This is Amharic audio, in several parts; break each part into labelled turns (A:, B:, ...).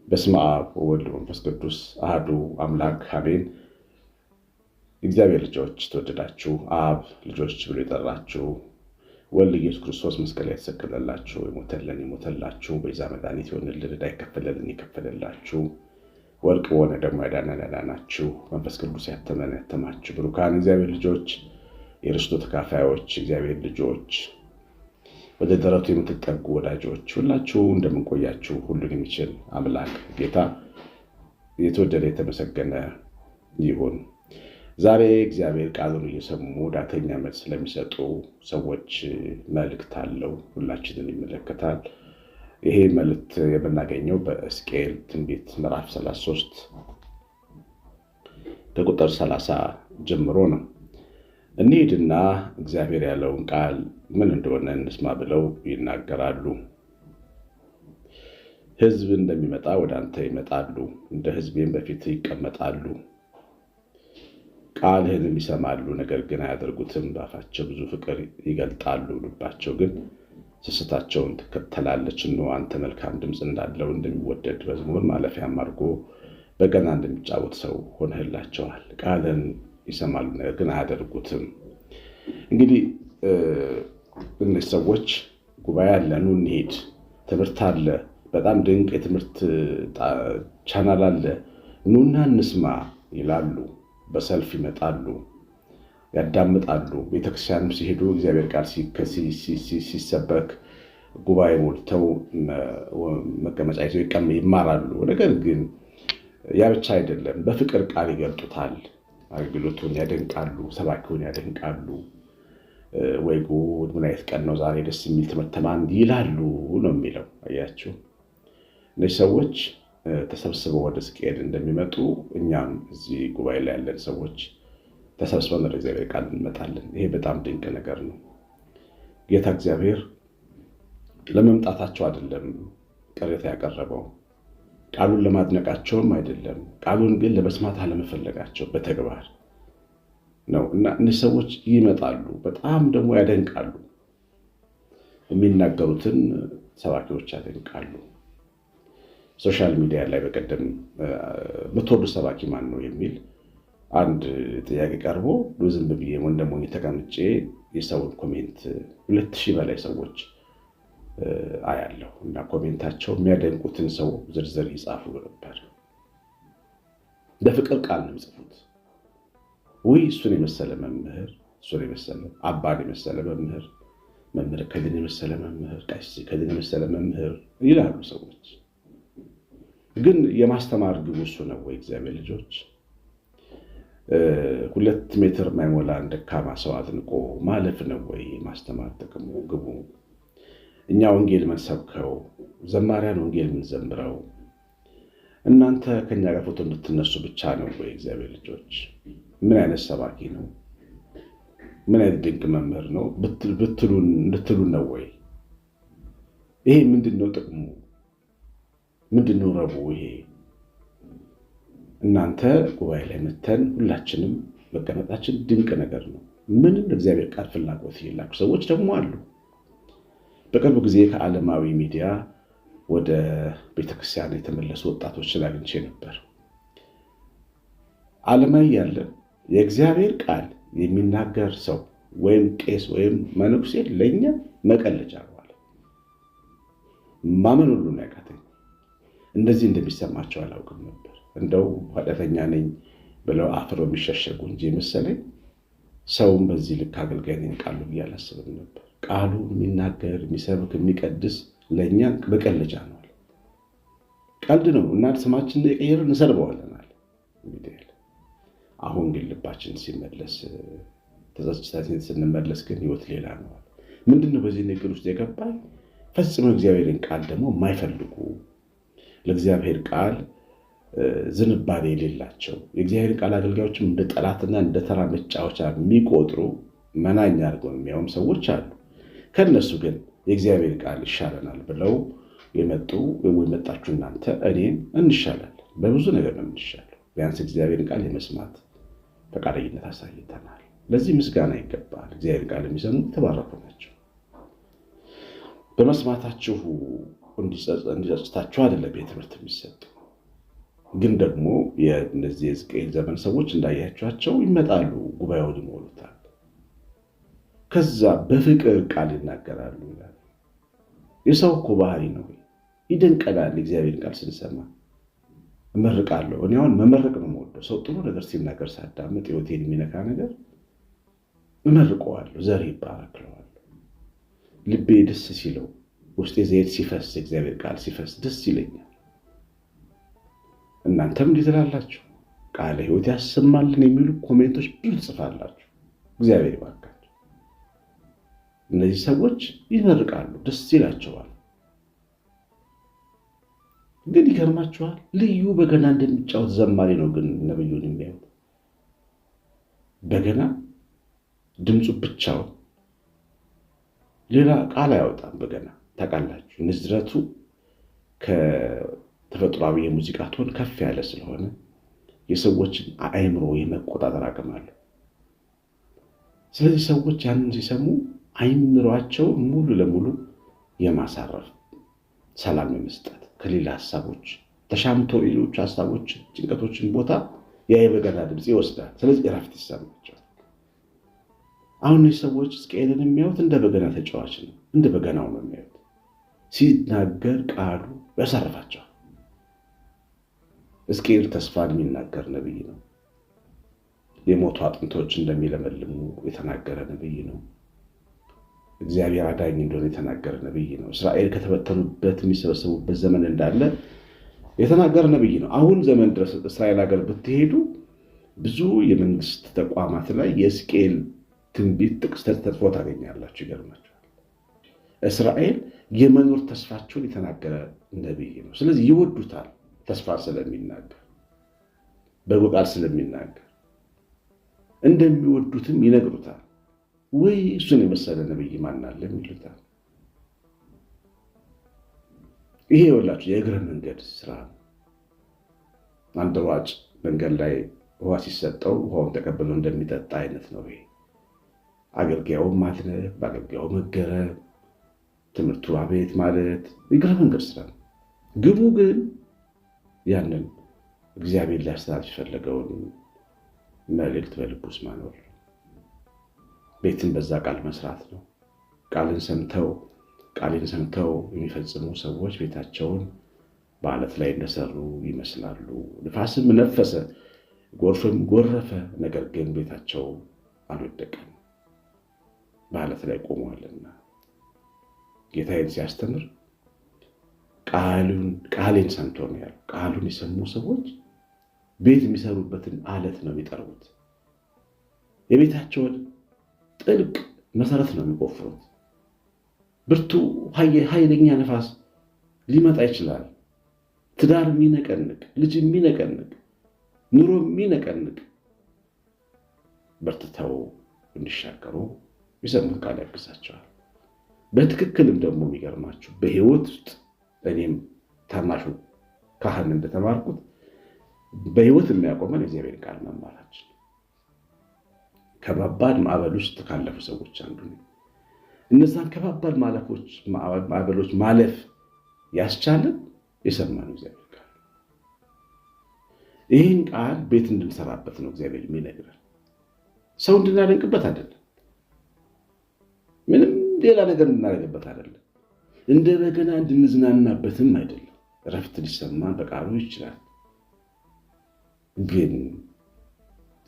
A: በስመ አብ ወወልድ ወመንፈስ ቅዱስ አሐዱ አምላክ አሜን። እግዚአብሔር ልጆች ተወደዳችሁ፣ አብ ልጆች ብሎ የጠራችሁ፣ ወልድ ኢየሱስ ክርስቶስ መስቀል ላይ የተሰቀለላችሁ፣ የሞተላችሁ፣ ቤዛ መድኃኒት የሆነልን፣ ዕዳ የከፈለልን የከፈለላችሁ፣ ወርቅ በሆነ ደግሞ ያዳነን ያዳናችሁ፣ መንፈስ ቅዱስ ያተመን ያተማችሁ ብሩካን እግዚአብሔር ልጆች፣ የርስቱ ተካፋዮች እግዚአብሔር ልጆች፣ ወደ ደረቱ የምትጠጉ ወዳጆች ሁላችሁ እንደምንቆያችሁ ሁሉን የሚችል አምላክ ጌታ የተወደደ የተመሰገነ ይሁን። ዛሬ እግዚአብሔር ቃሉን እየሰሙ ዳተኛ መልስ ስለሚሰጡ ሰዎች መልእክት አለው፣ ሁላችንን ይመለከታል። ይሄ መልእክት የምናገኘው በሕዝቅኤል ትንቢት ምዕራፍ 33 ከቁጥር 30 ጀምሮ ነው። እንሂድና እግዚአብሔር ያለውን ቃል ምን እንደሆነ እንስማ ብለው ይናገራሉ። ሕዝብ እንደሚመጣ ወደ አንተ ይመጣሉ፣ እንደ ሕዝቤም በፊት ይቀመጣሉ። ቃልህንም ይሰማሉ፣ ነገር ግን አያደርጉትም። በአፋቸው ብዙ ፍቅር ይገልጣሉ፣ ልባቸው ግን ስስታቸውን ትከተላለች። እነሆ አንተ መልካም ድምፅ እንዳለው እንደሚወደድ መዝሙር ማለፊያም አድርጎ በገና እንደሚጫወት ሰው ሆነህላቸዋል። ቃልህን ይሰማሉ፣ ነገር ግን አያደርጉትም። እንግዲህ እነዚህ ሰዎች ጉባኤ አለ፣ ኑ እንሂድ፣ ትምህርት አለ፣ በጣም ድንቅ የትምህርት ቻናል አለ፣ ኑና እንስማ ይላሉ። በሰልፍ ይመጣሉ፣ ያዳምጣሉ። ቤተክርስቲያንም ሲሄዱ እግዚአብሔር ቃል ሲሰበክ ጉባኤ ሞልተው መቀመጫ ይዘው ይማራሉ። ነገር ግን ያ ብቻ አይደለም፣ በፍቅር ቃል ይገልጡታል። አገልግሎቱን ያደንቃሉ፣ ሰባኪውን ያደንቃሉ። ወይ ጉድ ምን አይነት ቀን ነው ዛሬ፣ ደስ የሚል ትምህርት ተማን ይላሉ ነው የሚለው። አያችሁ፣ እነዚህ ሰዎች ተሰብስበው ወደ ሕዝቅኤል እንደሚመጡ እኛም እዚህ ጉባኤ ላይ ያለን ሰዎች ተሰብስበን ወደ እግዚአብሔር ቃል እንመጣለን። ይሄ በጣም ድንቅ ነገር ነው። ጌታ እግዚአብሔር ለመምጣታቸው አይደለም ቅሬታ ያቀረበው፣ ቃሉን ለማድነቃቸውም አይደለም፣ ቃሉን ግን ለመስማት አለመፈለጋቸው በተግባር ነው። እና እነዚህ ሰዎች ይመጣሉ፣ በጣም ደግሞ ያደንቃሉ። የሚናገሩትን ሰባኪዎች ያደንቃሉ። ሶሻል ሚዲያ ላይ በቀደም የምትወዱ ሰባኪ ማን ነው የሚል አንድ ጥያቄ ቀርቦ ዝም ብዬ ወንድሞኝ ተቀምጬ የሰውን ኮሜንት 2000 በላይ ሰዎች አያለሁ። እና ኮሜንታቸው የሚያደንቁትን ሰው ዝርዝር ይጻፉ ነበር። በፍቅር ቃል ነው የሚጽፉት። ውይ እሱን የመሰለ መምህር፣ እሱን የመሰለ አባን የመሰለ መምህር፣ መምህር ከልን የመሰለ መምህር፣ ቀሲስ ከልን የመሰለ መምህር ይላሉ ሰዎች። ግን የማስተማር ግቡ እሱ ነው ወይ? እግዚአብሔር ልጆች 2 ሜትር ማይሞላ ደካማ ሰው አድንቆ ማለፍ ነው ወይ ማስተማር ጥቅሙ ግቡ? እኛ ወንጌል መንሰብከው፣ ዘማሪያን ወንጌል ምንዘምረው እናንተ ከኛ ጋር ፎቶ እንድትነሱ ብቻ ነው ወይ? እግዚአብሔር ልጆች ምን አይነት ሰባኪ ነው? ምን አይነት ድንቅ መምህር ነው እንድትሉን ነው ወይ? ይሄ ምንድነው ጥቅሙ? ምንድነው ረቡ? ይሄ እናንተ ጉባኤ ላይ መተን ሁላችንም መቀመጣችን ድንቅ ነገር ነው። ምንም እግዚአብሔር ቃል ፍላጎት የሌላቸው ሰዎች ደግሞ አሉ። በቅርብ ጊዜ ከዓለማዊ ሚዲያ ወደ ቤተክርስቲያን የተመለሱ ወጣቶችን አግኝቼ ነበር። ዓለማዊ ያለ የእግዚአብሔር ቃል የሚናገር ሰው ወይም ቄስ ወይም መነኩሴ ለእኛ መቀለጃ ነው። ማመን ሁሉ ነው ያቃተኝ። እንደዚህ እንደሚሰማቸው አላውቅም ነበር። እንደው ኃጢአተኛ ነኝ ብለው አፍረው የሚሸሸጉ እንጂ መሰለኝ ሰውም በዚህ ልክ አገልጋይ ነኝ ቃሉ ብዬ አላስብም ነበር። ቃሉ የሚናገር የሚሰብክ የሚቀድስ ለእኛ መቀለጃ ነው። ቀልድ ነው እና ስማችንን የቀየርን እንሰርበዋለናል። አሁን ግን ልባችን ሲመለስ ተጸጽተን ስንመለስ ግን ህይወት ሌላ ነው። ምንድነው በዚህ ነገር ውስጥ የገባኝ? ፈጽሞ እግዚአብሔርን ቃል ደግሞ የማይፈልጉ ለእግዚአብሔር ቃል ዝንባሌ የሌላቸው የእግዚአብሔር ቃል አገልጋዮችም እንደ ጠላትና እንደ ተራ መጫወቻ የሚቆጥሩ መናኛ አድርገው የሚያዩም ሰዎች አሉ። ከነሱ ግን የእግዚአብሔር ቃል ይሻለናል ብለው የመጡ የመጣችሁ እናንተ እኔን እንሻላለን። በብዙ ነገር ነው የምንሻለው። ቢያንስ እግዚአብሔር ቃል የመስማት ፈቃደኝነት አሳይተናል። ለዚህ ምስጋና ይገባል። እግዚአብሔር ቃል የሚሰሙ የተባረኩ ናቸው። በመስማታችሁ እንዲጸጽታችሁ አይደለም ትምህርት የሚሰጠው። ግን ደግሞ የእነዚህ የሕዝቅኤል ዘመን ሰዎች እንዳያቸዋቸው ይመጣሉ፣ ጉባኤውን ይሞሉታል። ከዛ በፍቅር ቃል ይናገራሉ ይላል። የሰው እኮ ባህሪ ነው። ይደንቀናል። እግዚአብሔር ቃል ስንሰማ እመርቃለሁ። እኔ አሁን መመረቅ ነው የምወደው። ሰው ጥሩ ነገር ሲናገር ሳዳምጥ ሕይወቴን የሚነካ ነገር እመርቀዋለሁ፣ ዘር ይባረክለዋለሁ። ልቤ ደስ ሲለው፣ ውስጤ ዘይት ሲፈስ፣ እግዚአብሔር ቃል ሲፈስ ደስ ይለኛል። እናንተም እንዲህ ትላላችሁ። ቃለ ሕይወት ያሰማልን የሚሉ ኮሜንቶች ብዙ ትጽፋላችሁ። እግዚአብሔር ይባርካችሁ። እነዚህ ሰዎች ይመርቃሉ፣ ደስ ይላቸዋል። ግን ይገርማችኋል፣ ልዩ በገና እንደሚጫወት ዘማሪ ነው ግን ነብዩን የሚያዩት። በገና ድምፁ ብቻውን ሌላ ቃል አያወጣም። በገና ታውቃላችሁ፣ ንዝረቱ ከተፈጥሯዊ የሙዚቃ ቶን ከፍ ያለ ስለሆነ የሰዎችን አእምሮ የመቆጣጠር አቅም አለው። ስለዚህ ሰዎች ያንን ሲሰሙ አእምሯቸው ሙሉ ለሙሉ የማሳረፍ ሰላም የመስጠት ከሌላ ሀሳቦች ተሻምቶ ሌሎች ሀሳቦች ጭንቀቶችን ቦታ የበገና ድምፅ ይወስዳል። ስለዚህ እረፍት ይሰማቸዋል። አሁን እነዚህ ሰዎች ሕዝቅኤልን የሚያዩት እንደ በገና ተጫዋች ነው፣ እንደ በገናው ነው የሚያዩት። ሲናገር ቃሉ ያሳርፋቸዋል። ሕዝቅኤል ተስፋን የሚናገር ነቢይ ነው። የሞቱ አጥንቶች እንደሚለመልሙ የተናገረ ነቢይ ነው። እግዚአብሔር አዳኝ እንደሆነ የተናገረ ነቢይ ነው። እስራኤል ከተበተኑበት የሚሰበሰቡበት ዘመን እንዳለ የተናገረ ነቢይ ነው። አሁን ዘመን ድረስ እስራኤል ሀገር ብትሄዱ ብዙ የመንግስት ተቋማት ላይ የሕዝቅኤል ትንቢት ጥቅስ ተጽፎ ታገኛላችሁ። ይገርማችኋል። እስራኤል የመኖር ተስፋቸውን የተናገረ ነቢይ ነው። ስለዚህ ይወዱታል። ተስፋ ስለሚናገር፣ በጎ ቃል ስለሚናገር እንደሚወዱትም ይነግሩታል። ወይ እሱን የመሰለ ነቢይ ማናለ ይሉታል። ይሄ የወላችሁ የእግረ መንገድ ስራ ነው። አንድ ሯጭ መንገድ ላይ ውሃ ሲሰጠው ውሃውን ተቀብሎ እንደሚጠጣ አይነት ነው። ይሄ አገልጋዩን ማድነቅ፣ በአገልጋዩ መገረም፣ ትምህርቱ አቤት ማለት የእግረ መንገድ ስራ ነው። ግቡ ግን ያንን እግዚአብሔር ሊያስተላልፍ የፈለገውን መልእክት በልብ ውስጥ ማኖር፣ ቤትን በዛ ቃል መስራት ነው። ቃልን ሰምተው የሚፈጽሙ ሰዎች ቤታቸውን በዓለት ላይ እንደሰሩ ይመስላሉ። ንፋስም ነፈሰ፣ ጎርፍም ጎረፈ፣ ነገር ግን ቤታቸው አልወደቀም፣ በዓለት ላይ ቆመዋልና። ጌታዬን ሲያስተምር ቃሌን ሰምቶ ነው ያለው። ቃሉን የሰሙ ሰዎች ቤት የሚሰሩበትን ዓለት ነው የሚጠርቡት። የቤታቸውን ጥልቅ መሰረት ነው የሚቆፍሩት። ብርቱ ኃይለኛ ነፋስ ሊመጣ ይችላል። ትዳር የሚነቀንቅ፣ ልጅ የሚነቀንቅ፣ ኑሮ የሚነቀንቅ በርትተው እንዲሻገሩ የሰሙት ቃል ያግዛቸዋል። በትክክልም ደግሞ የሚገርማችሁ በሕይወት ውስጥ እኔም ታናሹ ካህን እንደተማርኩት በሕይወት የሚያቆመን የእግዚአብሔር ቃል መማራችን። ከባባድ ማዕበል ውስጥ ካለፉ ሰዎች አንዱ ነው። እነዛን ከባባድ ማዕበሎች ማለፍ ያስቻለን የሰማነው እግዚአብሔር ቃል። ይህን ቃል ቤት እንድንሰራበት ነው እግዚአብሔር የሚነግረን፣ ሰው እንድናደንቅበት አይደለም። ምንም ሌላ ነገር እንድናደርግበት አይደለም። እንደ በገና እንድንዝናናበትም አይደለም። እረፍት ሊሰማን በቃሉ ይችላል። ግን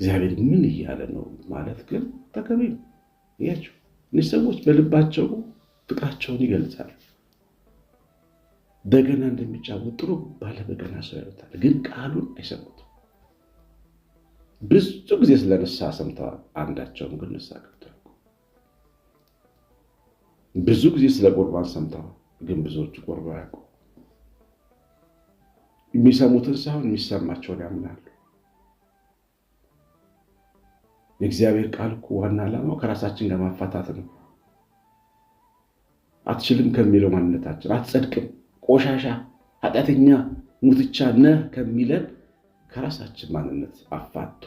A: እግዚአብሔር ምን እያለ ነው ማለት ግን ተገቢ ነው። ያቸው እነዚህ ሰዎች በልባቸው ፍቅራቸውን ይገልጻሉ። በገና እንደሚጫወት ጥሩ ባለ በገና ሰው ያሉታል፣ ግን ቃሉን አይሰሙትም። ብዙ ጊዜ ስለ ንስሐ ሰምተዋል፣ አንዳቸውም ግን ንስሐ ገብተዋል። ብዙ ጊዜ ስለ ቁርባን ሰምተዋል፣ ግን ብዙዎቹ ቁርባን አያውቁም። የሚሰሙትን ሳይሆን የሚሰማቸውን ያምናሉ። የእግዚአብሔር ቃል እኮ ዋና ዓላማው ከራሳችን ጋር ማፋታት ነው። አትችልም ከሚለው ማንነታችን፣ አትጸድቅም፣ ቆሻሻ፣ ኃጢአተኛ፣ ሙትቻ ነህ ከሚለን ከራሳችን ማንነት አፋቶ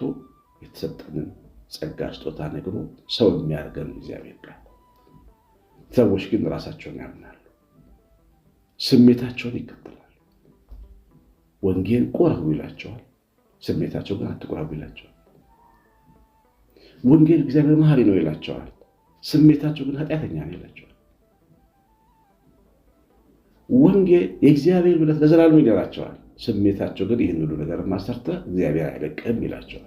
A: የተሰጠንን ጸጋ ስጦታ ነግሮ ሰው የሚያደርገን እግዚአብሔር ቃል። ሰዎች ግን ራሳቸውን ያምናሉ፣ ስሜታቸውን ይከተላሉ። ወንጌል ቆረቡ ይላቸዋል፣ ስሜታቸው ግን አትቆረቡ ይላቸዋል። ወንጌል እግዚአብሔር መሐሪ ነው ይላቸዋል፣ ስሜታቸው ግን ኃጢአተኛ ነው ይላቸዋል። ወንጌል የእግዚአብሔር ብለት ለዘላለም ይላቸዋል፣ ስሜታቸው ግን ይህን ሁሉ ነገር ማሰርተ እግዚአብሔር አይለቅም ይላቸዋል።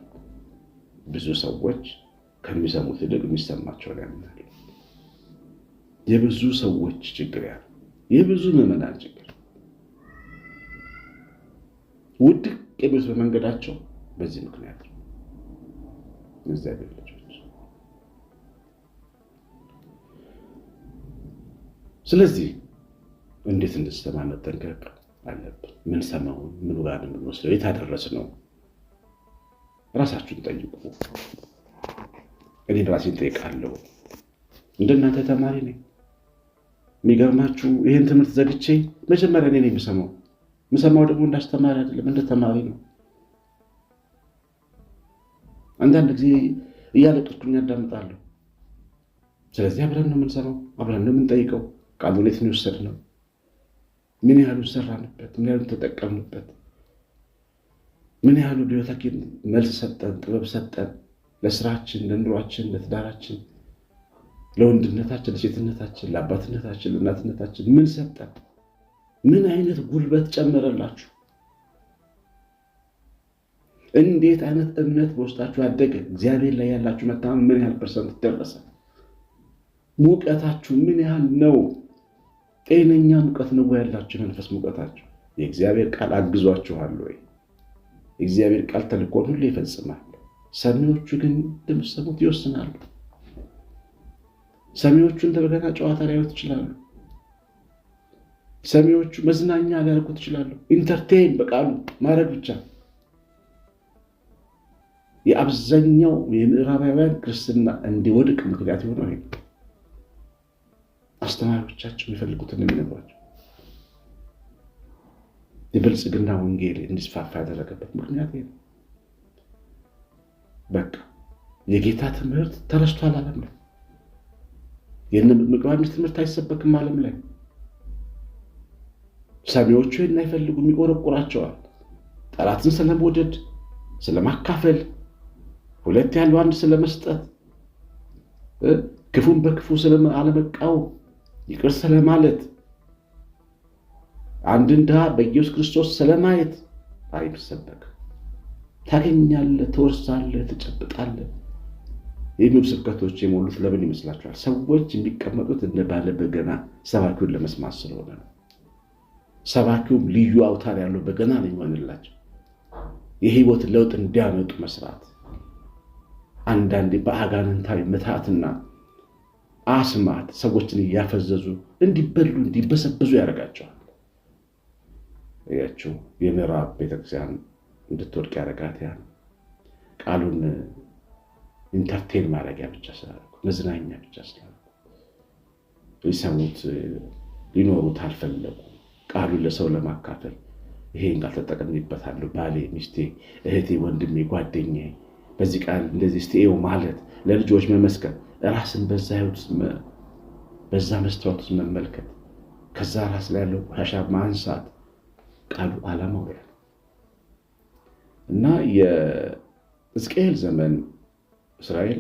A: ብዙ ሰዎች ከሚሰሙት ይልቅ የሚሰማቸውን ያምናሉ። የብዙ ሰዎች ችግር ያ የብዙ ምዕመናን ችግር ውድቅ የሚሉት በመንገዳቸው በዚህ ምክንያት ነው። እግዚአብሔር ልጆች ስለዚህ እንዴት እንድንሰማ መጠንቀቅ አለብን። ምን ሰማውን ምን ጋር የምንወስደው የታደረስ ነው? ራሳችሁን ጠይቁ። እኔ ራሴን ጠይቃለሁ። እንደናንተ ተማሪ ነኝ። የሚገርማችሁ ይህን ትምህርት ዘግቼ መጀመሪያ እኔ ነኝ የምሰማው ደግሞ እንዳስተማሪ አይደለም፣ እንደ ተማሪ ነው። አንዳንድ ጊዜ እያለቀስኩኝ ያዳምጣለሁ። ስለዚህ አብረን ነው የምንሰማው፣ አብረን ነው የምንጠይቀው። ቃሉን የት ነው የወሰድነው? ምን ያህሉ ሰራንበት? ምን ያህሉ ተጠቀምንበት? ምን ያህሉ ለሕይወታችን መልስ ሰጠን፣ ጥበብ ሰጠን? ለስራችን፣ ለኑሯችን፣ ለትዳራችን፣ ለወንድነታችን፣ ለሴትነታችን፣ ለአባትነታችን፣ ለእናትነታችን ምን ሰጠን? ምን አይነት ጉልበት ጨመረላችሁ? እንዴት አይነት እምነት በውስጣችሁ አደገ? እግዚአብሔር ላይ ያላችሁ መታመን ምን ያህል ፐርሰንት ደረሰ? ሙቀታችሁ ምን ያህል ነው? ጤነኛ ሙቀት ነው ያላችሁ? መንፈስ ሙቀታችሁ? የእግዚአብሔር ቃል አግዟችኋል ወይ? የእግዚአብሔር ቃል ተልእኮን ሁሉ ይፈጽማል። ሰሚዎቹ ግን እንደምትሰሙት ይወስናሉ። ሰሚዎቹ እንደበገና ጨዋታ ሊያዩት ይችላሉ። ሰሚዎቹ መዝናኛ ሊያደርጉት ይችላሉ። ኢንተርቴይን በቃሉ ማድረግ ብቻ። የአብዛኛው የምዕራባውያን ክርስትና እንዲወድቅ ምክንያት የሆነው ይሄ አስተማሪዎቻቸው የሚፈልጉትን የሚነግሯቸው የብልጽግና ወንጌል እንዲስፋፋ ያደረገበት ምክንያት ይሄ ነው። በቃ የጌታ ትምህርት ተረስቷል ዓለም ላይ። የምግባር ትምህርት አይሰበክም ዓለም ላይ። ሰሚዎቹ ይህን አይፈልጉም፣ ይቆረቁራቸዋል። ጠላትን ስለመውደድ፣ ስለማካፈል፣ ሁለት ያለው አንድ ስለመስጠት፣ ክፉን በክፉ ስለአለመቃወም፣ ይቅር ስለማለት፣ አንድን ድሃ በኢየሱስ ክርስቶስ ስለማየት አይሰበክም። ታገኛለህ፣ ትወርሳለህ፣ ትጨብጣለህ የሚሉ ስብከቶች የሞሉት ለምን ይመስላችኋል? ሰዎች የሚቀመጡት እንደ ባለ በገና ሰባኪውን ለመስማት ስለሆነ ነው። ሰባኪውም ልዩ አውታር ያለው በገና ነው የሚሆንላቸው። የህይወት ለውጥ እንዲያመጡ መስራት፣ አንዳንዴ በአጋንንታዊ ምትሃትና አስማት ሰዎችን እያፈዘዙ እንዲበሉ እንዲበሰብዙ ያደርጋቸዋል። ያቸው የምዕራብ ቤተክርስቲያን እንድትወድቅ ያደረጋት ያ ቃሉን ኢንተርቴን ማድረጊያ ብቻ ስላደረጉ፣ መዝናኛ ብቻ ስላደረጉ ሊሰሙት ሊኖሩት አልፈለጉ። ቃሉን ለሰው ለማካፈል ይሄን ቃል ተጠቅሜበታለሁ፣ ባሌ፣ ሚስቴ፣ እህቴ፣ ወንድሜ፣ ጓደኛዬ በዚህ ቃል እንደዚህ እስቲው ማለት፣ ለልጆች መመስከር፣ ራስን በዛ ህይወት በዛ መስታወት ውስጥ መመልከት፣ ከዛ ራስ ላይ ያለው ቆሻሻ ማንሳት ቃሉ ዓላማው ያ እና የሕዝቅኤል ዘመን እስራኤል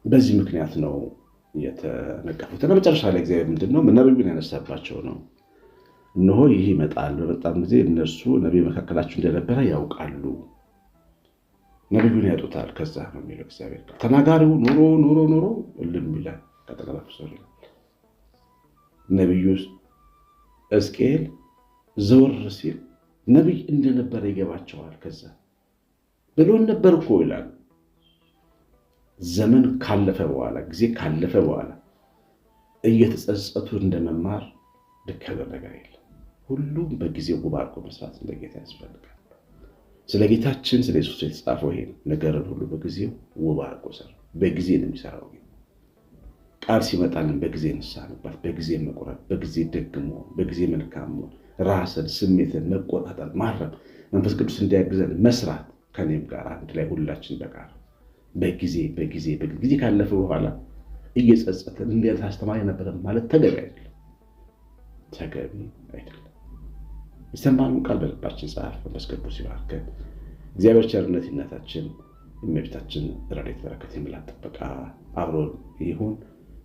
A: በዚህ ምክንያት ነው የተነቀፉት። መጨረሻ ላይ እግዚአብሔር ምንድነው ነቢዩን ያነሳባቸው ነው። እነሆ ይህ ይመጣል፣ በመጣም ጊዜ እነርሱ ነቢይ መካከላችሁ እንደነበረ ያውቃሉ፣ ነቢዩን ያጡታል። ከዛ ነው የሚለው እግዚአብሔር ተናጋሪው ኑሮ እልም ይላል። ከተቀላፍ ሰው ነቢዩ ሕዝቅኤል ዘወር ሲል ነቢይ እንደነበረ ይገባቸዋል። ከዛ ብሎን ነበር እኮ ይላል። ዘመን ካለፈ በኋላ ጊዜ ካለፈ በኋላ እየተጸጸቱ እንደመማር ልክ ያለ ነገር የለም። ሁሉም በጊዜው ውብ አድርጎ መስራት እንደ ጌታ ያስፈልጋል። ስለ ጌታችን ስለ ኢየሱስ የተጻፈው ይሄ ነገርን ሁሉ በጊዜው ውብ አድርጎ ሰራ። በጊዜ ነው የሚሰራው። ቃል ሲመጣልን በጊዜ ንስሐ መግባት፣ በጊዜ መቁረብ፣ በጊዜ ደግሞ በጊዜ መልካም ራስን ስሜትን መቆጣጠር፣ ማረም፣ መንፈስ ቅዱስ እንዲያግዘን መስራት፣ ከኔም ጋር አንድ ላይ ሁላችን በጋራ በጊዜ ካለፈ በኋላ እየጸጸተን እንዴት አስተማሪ ነበር ማለት ተገቢ አይደለም። የሰማነውን ቃል በልባችን ጻፍ። መንፈስ ቅዱስ ይባርከን። እግዚአብሔር ቸርነትነታችን የእመቤታችን ረድኤት በረከት የምላት ጥበቃ አብሮን ይሁን።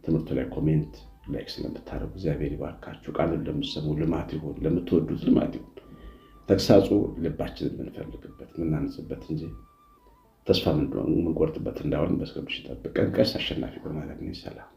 A: ትምህርቱ ላይ ኮሜንት ላይክ ስለምታደርጉ እግዚአብሔር ይባርካችሁ። ቃልን ለምትሰሙ ልማት ይሁን፣ ለምትወዱት ልማት ይሁን። ተግሳጹ ልባችንን የምንፈልግበት የምናንጽበት እንጂ ተስፋ የምንቆርጥበት እንዳይሆን መንፈስ ቅዱስ ይጠብቀን። ቀሲስ አሸናፊ በማለት ነው። ሰላም